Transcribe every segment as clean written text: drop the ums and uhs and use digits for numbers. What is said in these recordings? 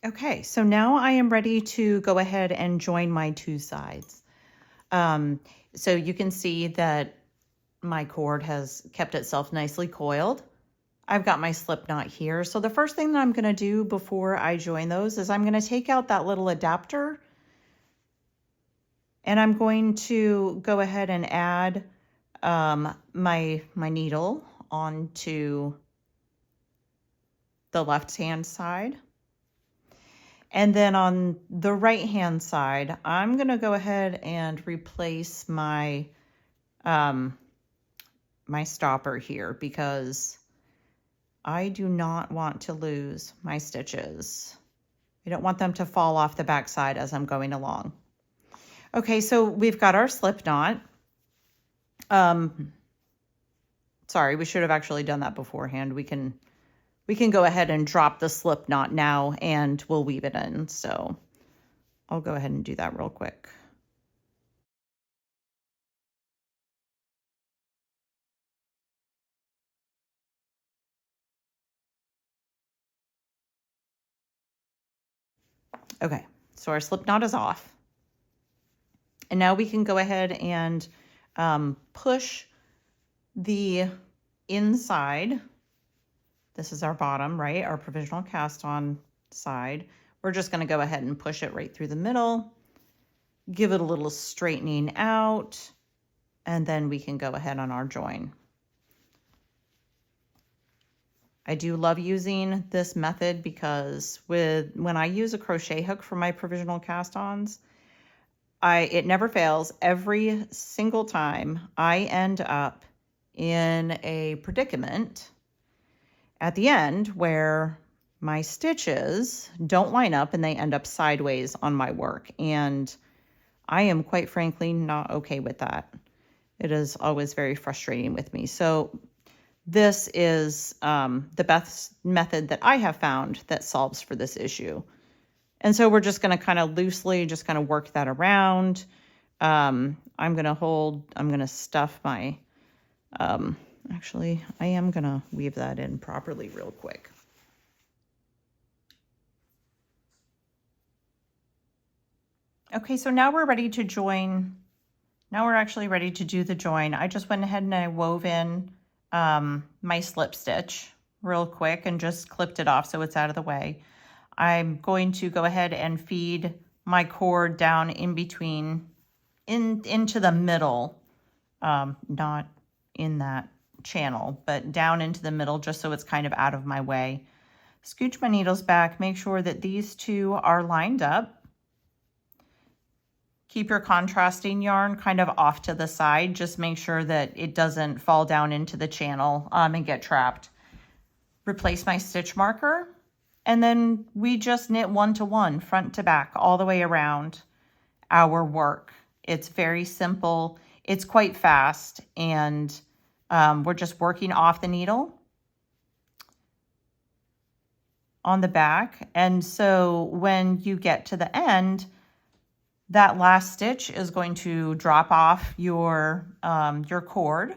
Okay, so now I am ready to go ahead and join my two sides. So you can see that my cord has kept itself nicely coiled. I've got my slip knot here. So the first thing that I'm going to do before I join those is I'm going to take out that little adapter, and I'm going to go ahead and add my needle onto the left-hand side. And then on the right-hand side, I'm going to go ahead and replace my my stopper here because I do not want to lose my stitches. I don't want them to fall off the back side as I'm going along. Okay, so we've got our slip knot. Sorry, we should have actually done that beforehand. We can go ahead and drop the slip knot now and we'll weave it in. So I'll go ahead and do that real quick. Okay, so our slip knot is off. And now we can go ahead and push the inside. This is our bottom, right? Our provisional cast on side. We're just going to go ahead and push it right through the middle, give it a little straightening out, and then we can go ahead on our join. I do love using this method because when I use a crochet hook for my provisional cast-ons, it never fails. Every single time I end up in a predicament at the end where my stitches don't line up and they end up sideways on my work. And I am quite frankly not okay with that. It is always very frustrating with me. So this is the best method that I have found that solves for this issue. And so we're just going to kind of loosely just kind of work that around. I'm going to stuff my, actually, I am going to weave that in properly real quick. Okay, so now we're ready to join. Now we're actually ready to do the join. I just went ahead and I wove in my slip stitch real quick and just clipped it off so it's out of the way. I'm going to go ahead and feed my cord down in between, into the middle, not in that channel, but down into the middle just so it's kind of out of my way. Scooch my needles back, make sure that these two are lined up. Keep your contrasting yarn kind of off to the side. Just make sure that it doesn't fall down into the channel and get trapped. Replace my stitch marker. And then we just knit 1 to 1, front to back, all the way around our work. It's very simple. It's quite fast. And we're just working off the needle on the back. And so when you get to the end, that last stitch is going to drop off your cord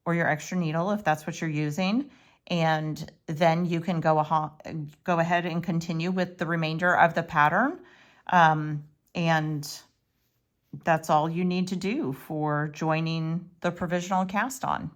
or your extra needle if that's what you're using. And then you can go ahead and continue with the remainder of the pattern. And that's all you need to do for joining the provisional cast on.